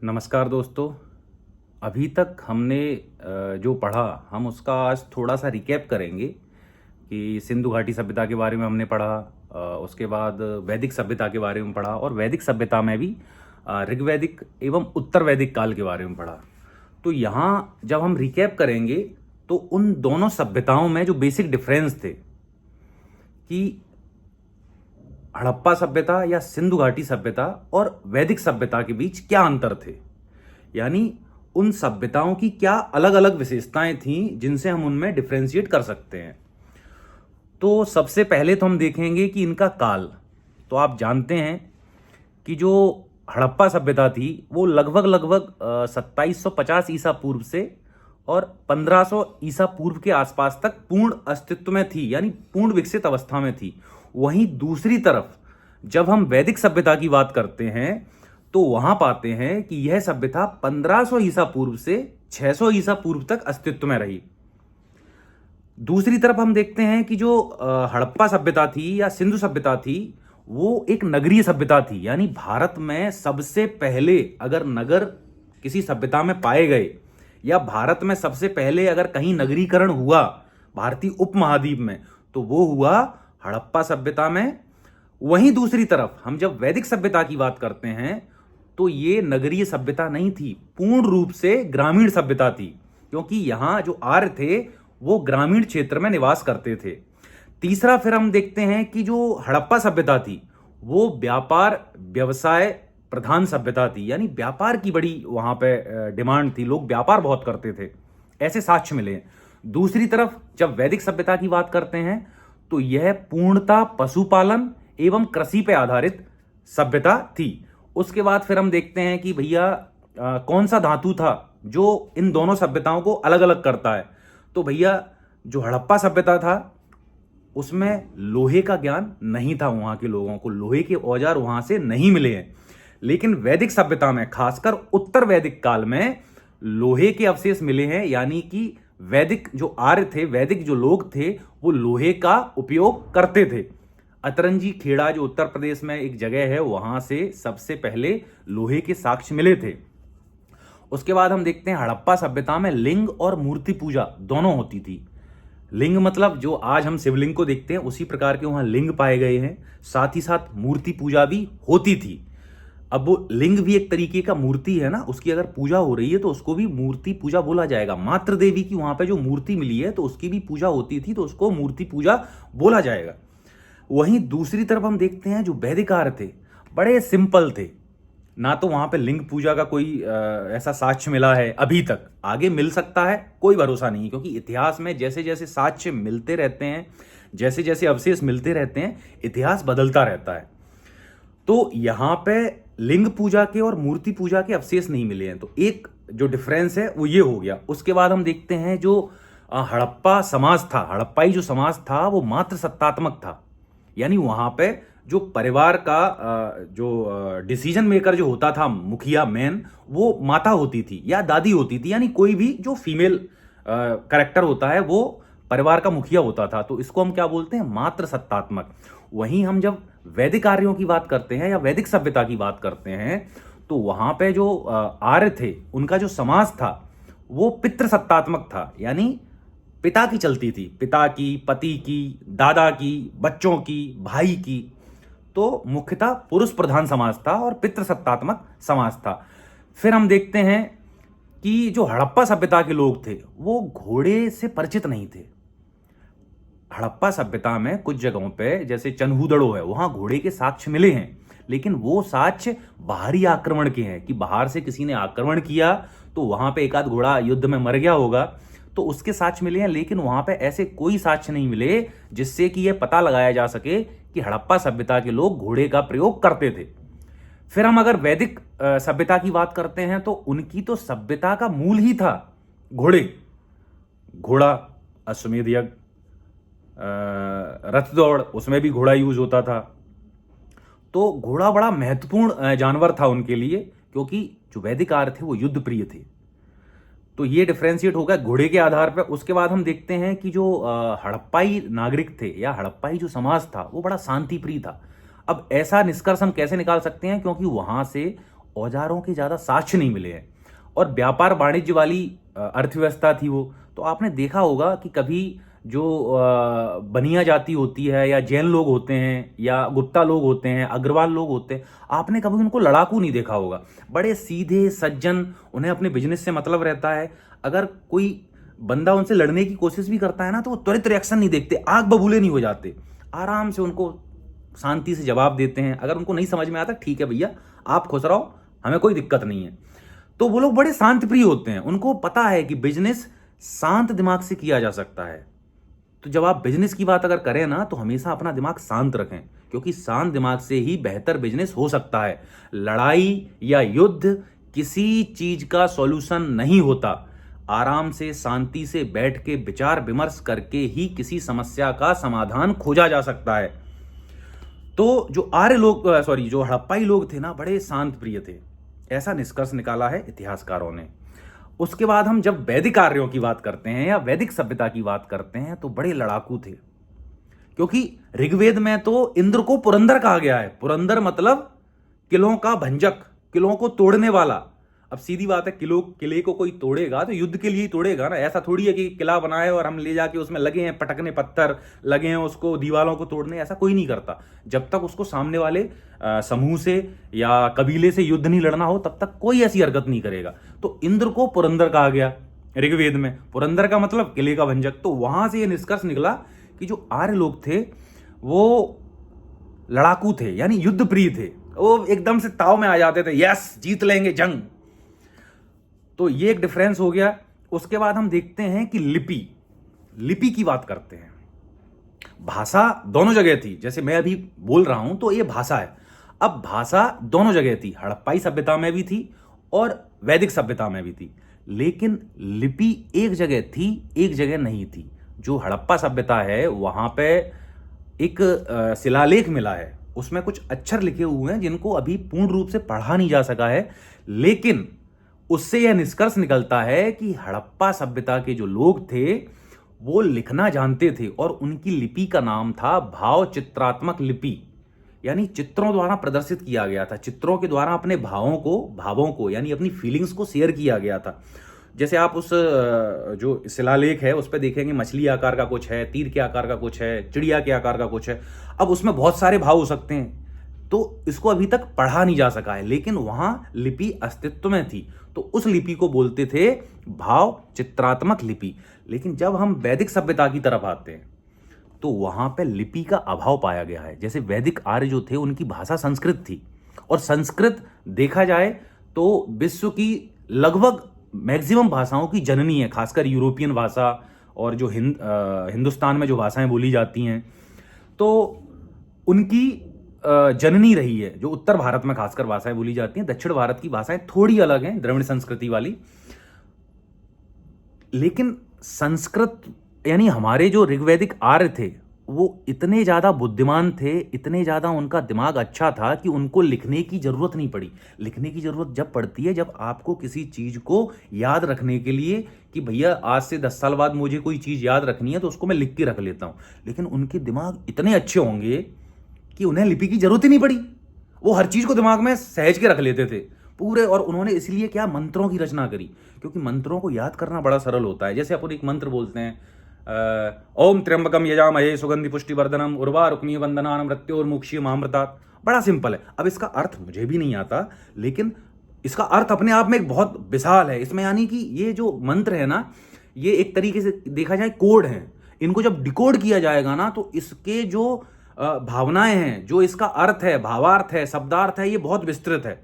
नमस्कार दोस्तों। अभी तक हमने जो पढ़ा हम उसका आज थोड़ा सा रिकैप करेंगे कि सिंधु घाटी सभ्यता के बारे में हमने पढ़ा। उसके बाद वैदिक सभ्यता के बारे में पढ़ा और वैदिक सभ्यता में भी ऋग्वैदिक एवं उत्तर वैदिक काल के बारे में पढ़ा। तो यहाँ जब हम रिकैप करेंगे तो उन दोनों सभ्यताओं में जो बेसिक डिफरेंस थे कि हड़प्पा सभ्यता या सिंधु घाटी सभ्यता और वैदिक सभ्यता के बीच क्या अंतर थे, यानी उन सभ्यताओं की क्या अलग अलग विशेषताएं थीं जिनसे हम उनमें डिफरेंशिएट कर सकते हैं। तो सबसे पहले तो हम देखेंगे कि इनका काल। तो आप जानते हैं कि जो हड़प्पा सभ्यता थी वो लगभग लगभग 2750 ईसा पूर्व से और 1500 ईसा पूर्व के आसपास तक पूर्ण अस्तित्व में थी, यानी पूर्ण विकसित अवस्था में थी। वहीं दूसरी तरफ जब हम वैदिक सभ्यता की बात करते हैं तो वहां पाते हैं कि यह सभ्यता 1500 ईसा पूर्व से 600 ईसा पूर्व तक अस्तित्व में रही। दूसरी तरफ हम देखते हैं कि जो हड़प्पा सभ्यता थी या सिंधु सभ्यता थी वो एक नगरीय सभ्यता थी, यानी भारत में सबसे पहले अगर नगर किसी सभ्यता में पाए गए या भारत में सबसे पहले अगर कहीं नगरीकरण हुआ भारतीय उपमहाद्वीप में तो वो हुआ हड़प्पा सभ्यता में। वहीं दूसरी तरफ हम जब वैदिक सभ्यता की बात करते हैं तो ये नगरीय सभ्यता नहीं थी, पूर्ण रूप से ग्रामीण सभ्यता थी, क्योंकि यहां जो आर्य थे वो ग्रामीण क्षेत्र में निवास करते थे। तीसरा फिर हम देखते हैं कि जो हड़प्पा सभ्यता थी वो व्यापार व्यवसाय प्रधान सभ्यता थी, यानी व्यापार की बड़ी वहां पे डिमांड थी, लोग व्यापार बहुत करते थे, ऐसे साक्ष्य मिले हैं। दूसरी तरफ जब वैदिक सभ्यता की बात करते हैं तो यह पूर्णतः पशुपालन एवं कृषि पे आधारित सभ्यता थी। उसके बाद फिर हम देखते हैं कि भैया कौन सा धातु था जो इन दोनों सभ्यताओं को अलग अलग करता है। तो भैया जो हड़प्पा सभ्यता था उसमें लोहे का ज्ञान नहीं था, वहां के लोगों को लोहे के औजार वहां से नहीं मिले हैं। लेकिन वैदिक सभ्यता में खासकर उत्तर वैदिक काल में लोहे के अवशेष मिले हैं, यानी कि वैदिक जो आर्य थे, वैदिक जो लोग थे वो लोहे का उपयोग करते थे। अतरंजी खेड़ा जो उत्तर प्रदेश में एक जगह है वहां से सबसे पहले लोहे के साक्ष्य मिले थे। उसके बाद हम देखते हैं हड़प्पा सभ्यता में लिंग और मूर्ति पूजा दोनों होती थी। लिंग मतलब जो आज हम शिवलिंग को देखते हैं उसी प्रकार के वहां लिंग पाए गए हैं, साथ ही साथ मूर्ति पूजा भी होती थी। अब वो लिंग भी एक तरीके का मूर्ति है ना, उसकी अगर पूजा हो रही है तो उसको भी मूर्ति पूजा बोला जाएगा। मातृ देवी की वहां पे जो मूर्ति मिली है तो उसकी भी पूजा होती थी तो उसको मूर्ति पूजा बोला जाएगा। वहीं दूसरी तरफ हम देखते हैं जो वैदिक आर्य थे बड़े सिंपल थे, ना तो वहां पे लिंग पूजा का कोई ऐसा साक्ष्य मिला है अभी तक, आगे मिल सकता है, कोई भरोसा नहीं, क्योंकि इतिहास में जैसे जैसे साक्ष्य मिलते रहते हैं, जैसे जैसे अवशेष मिलते रहते हैं, इतिहास बदलता रहता है। तो यहां पे लिंग पूजा के और मूर्ति पूजा के अवशेष नहीं मिले हैं, तो एक जो डिफरेंस है वो ये हो गया। उसके बाद हम देखते हैं जो हड़प्पा समाज था, हड़प्पाई जो समाज था वो मात्र सत्तात्मक था, यानी वहां पे जो परिवार का जो डिसीजन मेकर जो होता था, मुखिया मेन, वो माता होती थी या दादी होती थी, यानी कोई भी जो फीमेल करेक्टर होता है वो परिवार का मुखिया होता था। तो इसको हम क्या बोलते हैं, मात्र सत्तात्मक। वहीं हम जब वैदिक आर्यों की बात करते हैं या वैदिक सभ्यता की बात करते हैं तो वहां पे जो आर्य थे उनका जो समाज था वो पितृसत्तात्मक था, यानी पिता की चलती थी, पिता की, पति की, दादा की, बच्चों की, भाई की। तो मुख्यतः पुरुष प्रधान समाज था और पितृसत्तात्मक समाज था। फिर हम देखते हैं कि जो हड़प्पा सभ्यता के लोग थे वो घोड़े से परिचित नहीं थे। हड़प्पा सभ्यता में कुछ जगहों पे जैसे चनहूदड़ो है वहां घोड़े के साक्ष्य मिले हैं, लेकिन वो साक्ष्य बाहरी आक्रमण के हैं कि बाहर से किसी ने आक्रमण किया तो वहां पे एक आध घोड़ा युद्ध में मर गया होगा, तो उसके साक्ष्य मिले हैं। लेकिन वहां पे ऐसे कोई साक्ष्य नहीं मिले जिससे कि यह पता लगाया जा सके कि हड़प्पा सभ्यता के लोग घोड़े का प्रयोग करते थे। फिर हम अगर वैदिक सभ्यता की बात करते हैं तो उनकी तो सभ्यता का मूल ही था घोड़े, घोड़ा, अश्वमेध यज्ञ, रथ दौड़, उसमें भी घोड़ा यूज होता था। तो घोड़ा बड़ा महत्वपूर्ण जानवर था उनके लिए, क्योंकि जो वैदिक आर्य थे वो युद्ध प्रिय थे। तो ये डिफ्रेंशिएट हो गया घोड़े के आधार पर। उसके बाद हम देखते हैं कि जो हड़प्पाई नागरिक थे या हड़प्पाई जो समाज था वो बड़ा शांति प्रिय था। अब ऐसा निष्कर्ष हम कैसे निकाल सकते हैं, क्योंकि वहां से औजारों के ज़्यादा साक्ष्य नहीं मिले हैं। और व्यापार वाणिज्य वाली अर्थव्यवस्था थी वो। तो आपने देखा होगा कि कभी जो बनिया जाति होती है या जैन लोग होते हैं या गुप्ता लोग होते हैं, अग्रवाल लोग होते हैं, आपने कभी उनको लड़ाकू नहीं देखा होगा। बड़े सीधे सज्जन, उन्हें अपने बिजनेस से मतलब रहता है। अगर कोई बंदा उनसे लड़ने की कोशिश भी करता है ना, तो वो त्वरित रिएक्शन नहीं देखते, आग बबूले नहीं हो जाते, आराम से उनको शांति से जवाब देते हैं। अगर उनको नहीं समझ में आता, ठीक है भैया आप खुश रहो, हमें कोई दिक्कत नहीं है। तो वो लोग बड़े शांत प्रिय होते हैं, उनको पता है कि बिजनेस शांत दिमाग से किया जा सकता है। तो जब आप बिजनेस की बात अगर करें ना, तो हमेशा अपना दिमाग शांत रखें, क्योंकि शांत दिमाग से ही बेहतर बिजनेस हो सकता है। लड़ाई या युद्ध किसी चीज का सॉल्यूशन नहीं होता। आराम से शांति से बैठ के विचार विमर्श करके ही किसी समस्या का समाधान खोजा जा सकता है। तो जो आर्य लोग जो हड़प्पाई लोग थे ना, बड़े शांत प्रिय थे, ऐसा निष्कर्ष निकाला है इतिहासकारों ने। उसके बाद हम जब वैदिक आर्यों की बात करते हैं या वैदिक सभ्यता की बात करते हैं, तो बड़े लड़ाकू थे, क्योंकि ऋग्वेद में तो इंद्र को पुरंदर कहा गया है। पुरंदर मतलब किलों का भंजक, किलों को तोड़ने वाला। अब सीधी बात है, किले को कोई तोड़ेगा तो युद्ध के लिए ही तोड़ेगा ना। ऐसा थोड़ी है कि किला बनाए और हम ले जाके उसमें लगे हैं पटकने, पत्थर लगे हैं उसको दीवारों को तोड़ने, ऐसा कोई नहीं करता। जब तक उसको सामने वाले समूह से या कबीले से युद्ध नहीं लड़ना हो, तब तक कोई ऐसी हरकत नहीं करेगा। तो इंद्र को पुरंदर कहा गया ऋग्वेद में। पुरंदर का मतलब किले का भंजक। तो वहां से यह निष्कर्ष निकला कि जो आर्य लोग थे वो लड़ाकू थे, यानी युद्ध प्रिय थे। वो एकदम से ताव में आ जाते थे, यस जीत लेंगे जंग। तो ये एक डिफरेंस हो गया। उसके बाद हम देखते हैं कि लिपि की बात करते हैं। भाषा दोनों जगह थी, जैसे मैं अभी बोल रहा हूं तो ये भाषा है। अब भाषा दोनों जगह थी, हड़प्पाई सभ्यता में भी थी और वैदिक सभ्यता में भी थी, लेकिन लिपि एक जगह थी, एक जगह नहीं थी। जो हड़प्पा सभ्यता है वहां पे एक शिलालेख मिला है, उसमें कुछ अक्षर लिखे हुए हैं जिनको अभी पूर्ण रूप से पढ़ा नहीं जा सका है, लेकिन उससे यह निष्कर्ष निकलता है कि हड़प्पा सभ्यता के जो लोग थे वो लिखना जानते थे और उनकी लिपि का नाम था भाव चित्रात्मक लिपि। यानी चित्रों द्वारा प्रदर्शित किया गया था, चित्रों के द्वारा अपने भावों को यानी अपनी फीलिंग्स को शेयर किया गया था। जैसे आप उस जो शिलालेख है उस पर देखेंगे, मछली आकार का कुछ है, तीर के आकार का कुछ है, चिड़िया के आकार का कुछ है। अब उसमें बहुत सारे भाव हो सकते हैं, तो इसको अभी तक पढ़ा नहीं जा सका है, लेकिन वहां लिपि अस्तित्व में थी, तो उस लिपि को बोलते थे भाव चित्रात्मक लिपि। लेकिन जब हम वैदिक सभ्यता की तरफ आते हैं तो वहां पे लिपि का अभाव पाया गया है। जैसे वैदिक आर्य जो थे उनकी भाषा संस्कृत थी, और संस्कृत देखा जाए तो विश्व की लगभग मैक्सिमम भाषाओं की जननी है, खासकर यूरोपियन भाषा और जो हिंदुस्तान में जो भाषाएं बोली जाती हैं तो उनकी जननी रही है। जो उत्तर भारत में खासकर भाषाएं बोली जाती हैं, दक्षिण भारत की भाषाएं थोड़ी अलग हैं, द्रविड़ संस्कृति वाली। लेकिन संस्कृत यानी हमारे जो ऋग्वैदिक आर्य थे वो इतने ज्यादा बुद्धिमान थे, इतने ज्यादा उनका दिमाग अच्छा था कि उनको लिखने की जरूरत नहीं पड़ी। लिखने की जरूरत जब पड़ती है जब आपको किसी चीज को याद रखने के लिए कि भैया आज से 10 साल बाद मुझे कोई चीज याद रखनी है तो उसको मैं लिख के रख लेता हूं। लेकिन उनके दिमाग इतने अच्छे होंगे कि उन्हें लिपि की जरूरत ही नहीं पड़ी, वो हर चीज को दिमाग में सहज के रख लेते थे पूरे। और उन्होंने इसलिए क्या मंत्रों की रचना करी, क्योंकि मंत्रों को याद करना बड़ा सरल होता है। जैसे अपन एक मंत्र बोलते हैं, ओम त्र्यंबकम यजामहे सुगंधि पुष्टिवर्धनम उर्वारुक्मीय वंदनान मृत्योर्मुक्षीय मामृतात्। बड़ा सिंपल है। अब इसका अर्थ मुझे भी नहीं आता, लेकिन इसका अर्थ अपने आप में एक बहुत विशाल है। इसमें यानी कि ये जो मंत्र है ना, ये एक तरीके से देखा जाए कोड है। इनको जब डिकोड किया जाएगा ना तो इसके जो भावनाएं हैं, जो इसका अर्थ है, भावार्थ है, शब्दार्थ है, ये बहुत विस्तृत है।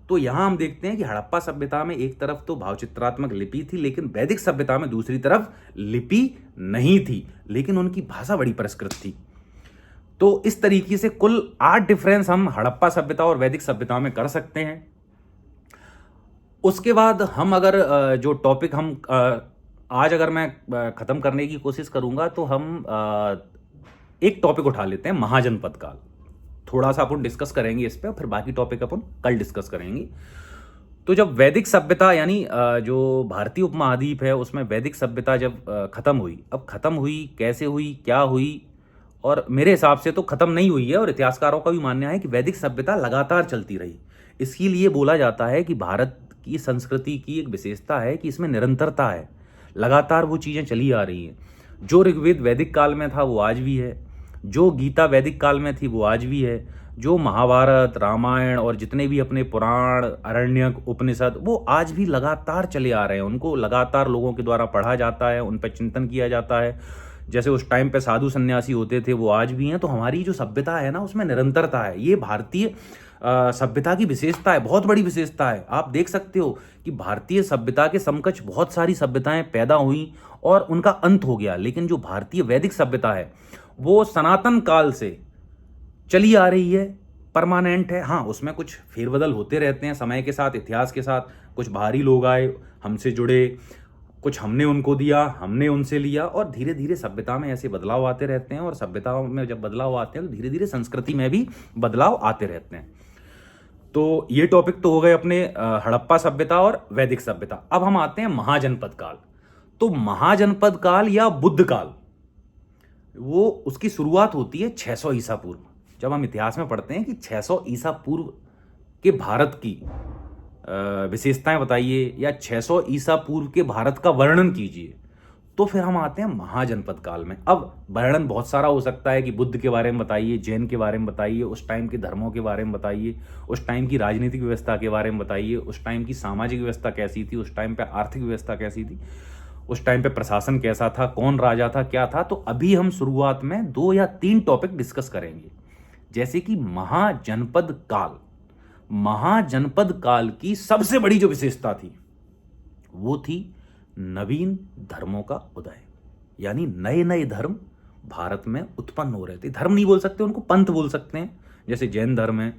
तो यहां हम देखते हैं कि हड़प्पा सभ्यता में एक तरफ तो भावचित्रात्मक लिपि थी, लेकिन वैदिक सभ्यता में दूसरी तरफ लिपि नहीं थी, लेकिन उनकी भाषा बड़ी परिष्कृत थी। तो इस तरीके से कुल 8 डिफरेंस हम हड़प्पा सभ्यता और वैदिक सभ्यता में कर सकते हैं। उसके बाद हम अगर जो टॉपिक हम आज अगर मैं खत्म करने की कोशिश करूंगा तो हम एक टॉपिक उठा लेते हैं, महाजनपद काल। थोड़ा सा अपन डिस्कस करेंगे इस पे और फिर बाकी टॉपिक अपन कल डिस्कस करेंगे। तो जब वैदिक सभ्यता यानी जो भारतीय उपमहाद्वीप है उसमें वैदिक सभ्यता जब खत्म हुई, अब खत्म हुई कैसे हुई, क्या हुई, और मेरे हिसाब से तो खत्म नहीं हुई है और इतिहासकारों का भी मानना है कि वैदिक सभ्यता लगातार चलती रही। इसके लिए बोला जाता है कि भारत की संस्कृति की एक विशेषता है कि इसमें निरंतरता है, लगातार वो चीज़ें चली आ रही हैं। जो ऋग्वेद वैदिक काल में था वो आज भी है, जो गीता वैदिक काल में थी वो आज भी है, जो महाभारत, रामायण और जितने भी अपने पुराण, अरण्यक, उपनिषद, वो आज भी लगातार चले आ रहे हैं। उनको लगातार लोगों के द्वारा पढ़ा जाता है, उन पर चिंतन किया जाता है। जैसे उस टाइम पे साधु सन्यासी होते थे वो आज भी हैं। तो हमारी जो सभ्यता है ना, उसमें निरंतरता है। ये भारतीय सभ्यता की विशेषता है, बहुत बड़ी विशेषता है। आप देख सकते हो कि भारतीय सभ्यता के समकक्ष बहुत सारी सभ्यताएं पैदा हुई और उनका अंत हो गया, लेकिन जो भारतीय वैदिक सभ्यता है वो सनातन काल से चली आ रही है, परमानेंट है। हाँ, उसमें कुछ फेरबदल होते रहते हैं समय के साथ, इतिहास के साथ। कुछ बाहरी लोग आए, हमसे जुड़े, कुछ हमने उनको दिया, हमने उनसे लिया, और धीरे धीरे सभ्यता में ऐसे बदलाव आते रहते हैं। और सभ्यता में जब बदलाव आते हैं तो धीरे धीरे संस्कृति में भी बदलाव आते रहते हैं। तो ये टॉपिक तो हो गए अपने हड़प्पा सभ्यता और वैदिक सभ्यता। अब हम आते हैं महाजनपद काल। तो महाजनपद काल या बुद्ध काल, वो उसकी शुरुआत होती है 600 ईसा पूर्व। जब हम इतिहास में पढ़ते हैं कि 600 ईसा पूर्व के भारत की विशेषताएं बताइए या 600 ईसा पूर्व के भारत का वर्णन कीजिए, तो फिर हम आते हैं महाजनपद काल में। अब वर्णन बहुत सारा हो सकता है कि बुद्ध के बारे में बताइए, जैन के बारे में बताइए, उस टाइम के धर्मों के बारे में बताइए, उस टाइम की राजनीतिक व्यवस्था के बारे में बताइए, उस टाइम की सामाजिक व्यवस्था कैसी थी, उस टाइम पे आर्थिक व्यवस्था कैसी थी, उस टाइम पे प्रशासन कैसा था, कौन राजा था, क्या था। तो अभी हम शुरुआत में 2 या 3 टॉपिक डिस्कस करेंगे, जैसे कि महाजनपद काल। महाजनपद काल की सबसे बड़ी जो विशेषता थी वो थी नवीन धर्मों का उदय, यानी नए नए धर्म भारत में उत्पन्न हो रहे थे। धर्म नहीं बोल सकते, उनको पंथ बोल सकते हैं। जैसे जैन धर्म है,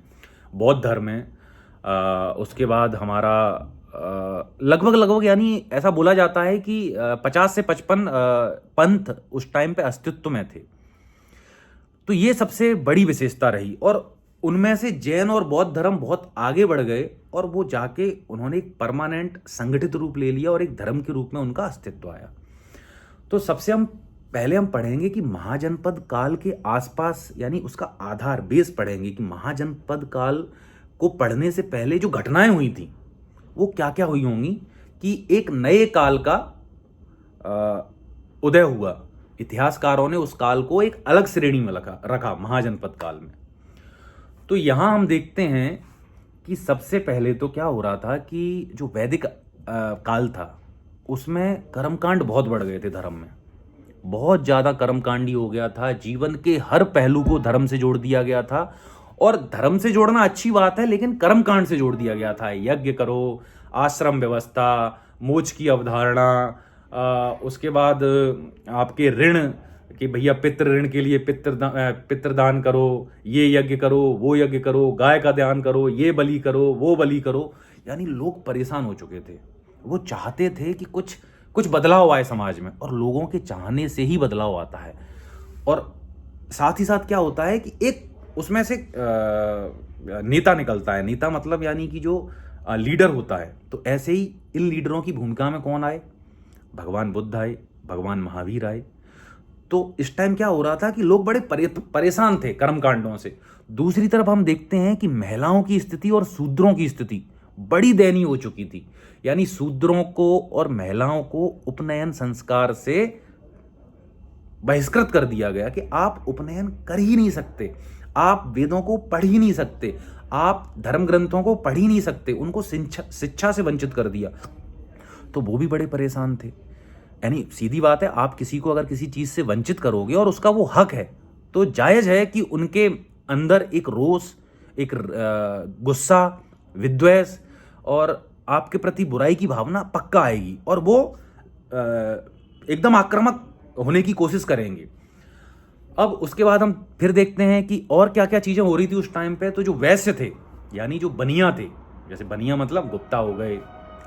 बौद्ध धर्म है, उसके बाद हमारा लगभग यानी ऐसा बोला जाता है कि 50 से 55 पंथ उस टाइम पे अस्तित्व में थे। तो ये सबसे बड़ी विशेषता रही, और उनमें से जैन और बौद्ध धर्म बहुत आगे बढ़ गए और वो जाके उन्होंने एक परमानेंट संगठित रूप ले लिया और एक धर्म के रूप में उनका अस्तित्व आया। तो सबसे पहले हम पढ़ेंगे कि महाजनपद काल के आसपास, यानी उसका आधार, बेस पढ़ेंगे कि महाजनपद काल को पढ़ने से पहले जो घटनाएं हुई थी वो क्या क्या हुई होंगी, कि एक नए काल का उदय हुआ। इतिहासकारों ने उस काल को एक अलग श्रेणी में रखा महाजनपद काल में। तो यहां हम देखते हैं कि सबसे पहले तो क्या हो रहा था कि जो वैदिक काल था उसमें कर्मकांड बहुत बढ़ गए थे। धर्म में बहुत ज्यादा कर्मकांडी हो गया था। जीवन के हर पहलू को धर्म से जोड़ दिया गया था, और धर्म से जोड़ना अच्छी बात है, लेकिन कर्मकांड से जोड़ दिया गया था। यज्ञ करो, आश्रम व्यवस्था, मोक्ष की अवधारणा, उसके बाद आपके ऋण, कि भैया पितृ ऋण के लिए पितृदान करो, ये यज्ञ करो, वो यज्ञ करो, गाय का दान करो, ये बलि करो, वो बलि करो। यानी लोग परेशान हो चुके थे। वो चाहते थे कि कुछ बदलाव आए समाज में, और लोगों के चाहने से ही बदलाव आता है। और साथ ही साथ क्या होता है कि एक उसमें से नेता निकलता है। नेता मतलब यानी कि जो लीडर होता है। तो ऐसे ही इन लीडरों की भूमिका में कौन आए? भगवान बुद्ध आए, भगवान महावीर आए। तो इस टाइम क्या हो रहा था कि लोग बड़े परेशान थे कर्मकांडों से। दूसरी तरफ हम देखते हैं कि महिलाओं की स्थिति और शूद्रों की स्थिति बड़ी दयनीय हो चुकी थी। यानी शूद्रों को और महिलाओं को उपनयन संस्कार से बहिष्कृत कर दिया गया कि आप उपनयन कर ही नहीं सकते, आप वेदों को पढ़ ही नहीं सकते, आप धर्म ग्रंथों को पढ़ ही नहीं सकते। उनको शिक्षा से वंचित कर दिया। तो वो भी बड़े परेशान थे। यानी सीधी बात है, आप किसी को अगर किसी चीज से वंचित करोगे और उसका वो हक है, तो जायज है कि उनके अंदर एक रोष, एक गुस्सा, विद्वेष और आपके प्रति बुराई की भावना पक्का आएगी, और वो एकदम आक्रामक होने की कोशिश करेंगे। अब उसके बाद हम फिर देखते हैं कि और क्या क्या चीजें हो रही थी उस टाइम पे। तो जो वैश्य थे, यानी जो बनिया थे, जैसे बनिया मतलब गुप्ता हो गए,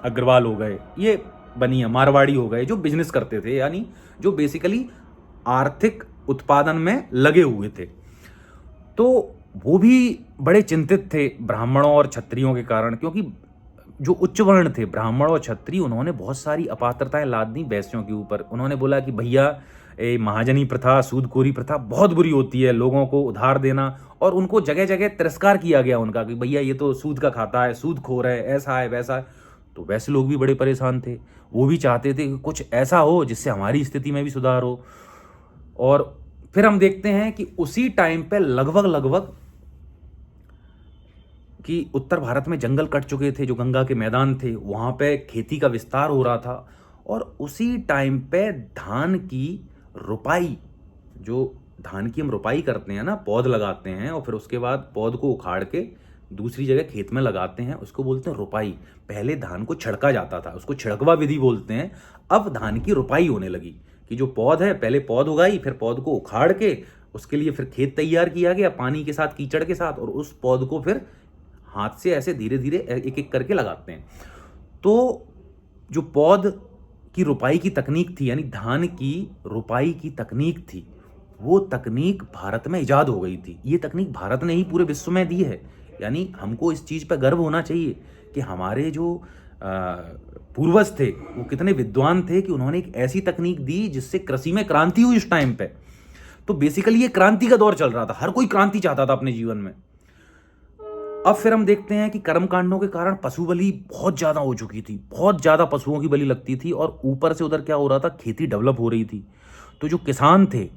अग्रवाल हो गए, ये बनिया, मारवाड़ी हो गए, जो बिजनेस करते थे, यानी जो बेसिकली आर्थिक उत्पादन में लगे हुए थे। तो वो भी बड़े चिंतित थे ब्राह्मणों और क्षत्रियों के कारण, क्योंकि जो उच्च वर्ण थे, ब्राह्मण और क्षत्रिय, उन्होंने बहुत सारी अपात्रताएं लाद दी वैश्यों के ऊपर। उन्होंने बोला कि भैया ये महाजनी प्रथा, सूदखोरी प्रथा बहुत बुरी होती है, लोगों को उधार देना, और उनको जगह जगह तिरस्कार किया गया उनका कि भैया ये तो सूद का खाता है, सूदखोर है, ऐसा है वैसा है। तो वैसे लोग भी बड़े परेशान थे, वो भी चाहते थे कि कुछ ऐसा हो जिससे हमारी स्थिति में भी सुधार हो। और फिर हम देखते हैं कि उसी टाइम पे लगभग कि उत्तर भारत में जंगल कट चुके थे, जो गंगा के मैदान थे वहाँ पे खेती का विस्तार हो रहा था, और उसी टाइम पे धान की रुपाई, जो धान की हम रुपाई करते हैं ना, पौध लगाते हैं और फिर उसके बाद पौध को उखाड़ के दूसरी जगह खेत में लगाते हैं, उसको बोलते हैं रुपाई। पहले धान को छिड़का जाता था, उसको छिड़कवा विधि बोलते हैं। अब धान की रुपाई होने लगी कि जो पौध है, पहले पौध उगाई, फिर पौध को उखाड़ के उसके लिए फिर खेत तैयार किया गया पानी के साथ, कीचड़ के साथ, और उस पौध को फिर हाथ से ऐसे धीरे धीरे एक एक करके लगाते हैं। तो जो पौध की रुपाई की तकनीक थी, यानी धान की रुपाई की तकनीक थी, वो तकनीक भारत में इजाद हो गई थी। ये तकनीक भारत ने ही पूरे विश्व में दी है। यानी हमको इस चीज़ पर गर्व होना चाहिए कि हमारे जो पूर्वज थे वो कितने विद्वान थे कि उन्होंने एक ऐसी तकनीक दी जिससे कृषि में क्रांति हुई उस टाइम पे। तो बेसिकली ये क्रांति का दौर चल रहा था, हर कोई क्रांति चाहता था अपने जीवन में। अब फिर हम देखते हैं कि कर्मकांडों के कारण पशु बलि बहुत ज़्यादा हो चुकी थी, बहुत ज़्यादा पशुओं की बलि लगती थी, और ऊपर से उधर क्या हो रहा था, खेती डेवलप हो रही थी। तो जो किसान थे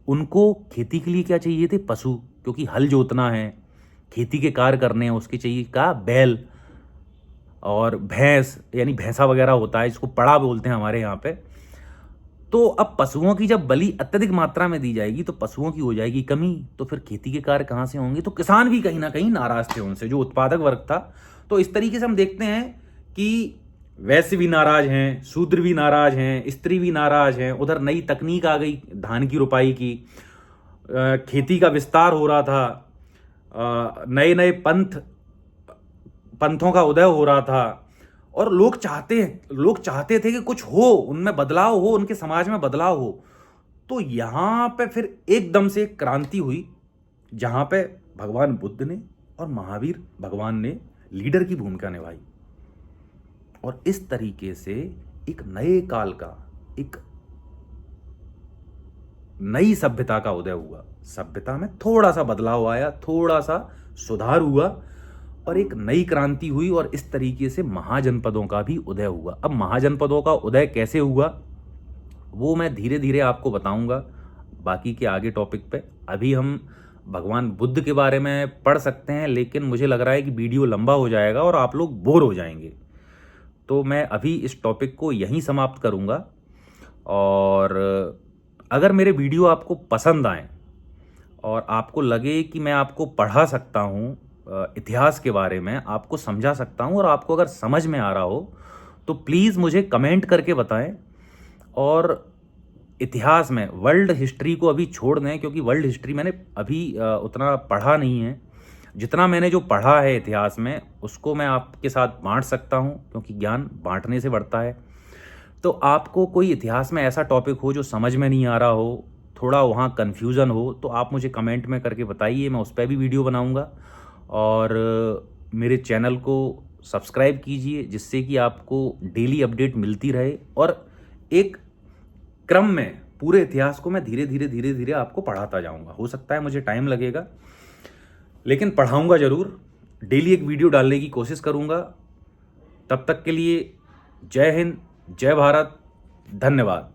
उनको खेती के लिए क्या चाहिए थे, पशु, क्योंकि हल जोतना है, खेती के कार्य करने हैं, उसके चाहिए का बैल और भैंस, यानी भैंसा वगैरह होता है जिसको पड़ा बोलते हैं हमारे यहाँ पे। तो अब पशुओं की जब बलि अत्यधिक मात्रा में दी जाएगी तो पशुओं की हो जाएगी कमी, तो फिर खेती के कार्य कहाँ से होंगे। तो किसान भी कहीं ना कहीं नाराज थे उनसे, जो उत्पादक वर्ग था। तो इस तरीके से हम देखते हैं कि वैश्य भी नाराज हैं, शूद्र भी नाराज हैं, स्त्री भी नाराज हैं। उधर नई तकनीक आ गई धान की रुपाई की, खेती का विस्तार हो रहा था, नए नए पंथों का उदय हो रहा था, और लोग चाहते थे कि कुछ हो, उनमें बदलाव हो, उनके समाज में बदलाव हो। तो यहां पे फिर एकदम से क्रांति हुई, जहां पे भगवान बुद्ध ने और महावीर भगवान ने लीडर की भूमिका निभाई, और इस तरीके से एक नए काल का, एक नई सभ्यता का उदय हुआ। सभ्यता में थोड़ा सा बदलाव आया, थोड़ा सा सुधार हुआ, और एक नई क्रांति हुई, और इस तरीके से महाजनपदों का भी उदय हुआ। अब महाजनपदों का उदय कैसे हुआ वो मैं धीरे धीरे आपको बताऊंगा बाकी के आगे टॉपिक पे। अभी हम भगवान बुद्ध के बारे में पढ़ सकते हैं, लेकिन मुझे लग रहा है कि वीडियो लंबा हो जाएगा और आप लोग बोर हो जाएंगे, तो मैं अभी इस टॉपिक को यहीं समाप्त करूंगा। और अगर मेरे वीडियो आपको पसंद आए और आपको लगे कि मैं आपको पढ़ा सकता हूँ, इतिहास के बारे में आपको समझा सकता हूँ, और आपको अगर समझ में आ रहा हो तो प्लीज़ मुझे कमेंट करके बताएं। और इतिहास में वर्ल्ड हिस्ट्री को अभी छोड़ दें, क्योंकि वर्ल्ड हिस्ट्री मैंने अभी उतना पढ़ा नहीं है। जितना मैंने जो पढ़ा है इतिहास में उसको मैं आपके साथ बांट सकता हूँ, क्योंकि ज्ञान बांटने से बढ़ता है। तो आपको कोई इतिहास में ऐसा टॉपिक हो जो समझ में नहीं आ रहा हो, थोड़ा वहाँ कन्फ्यूज़न हो, तो आप मुझे कमेंट में करके बताइए, मैं उस पर भी वीडियो बनाऊँगा। और मेरे चैनल को सब्सक्राइब कीजिए, जिससे कि आपको डेली अपडेट मिलती रहे, और एक क्रम में पूरे इतिहास को मैं धीरे धीरे आपको पढ़ाता जाऊंगा। हो सकता है मुझे टाइम लगेगा, लेकिन पढ़ाऊंगा ज़रूर। डेली एक वीडियो डालने की कोशिश करूंगा। तब तक के लिए जय हिंद, जय भारत, धन्यवाद।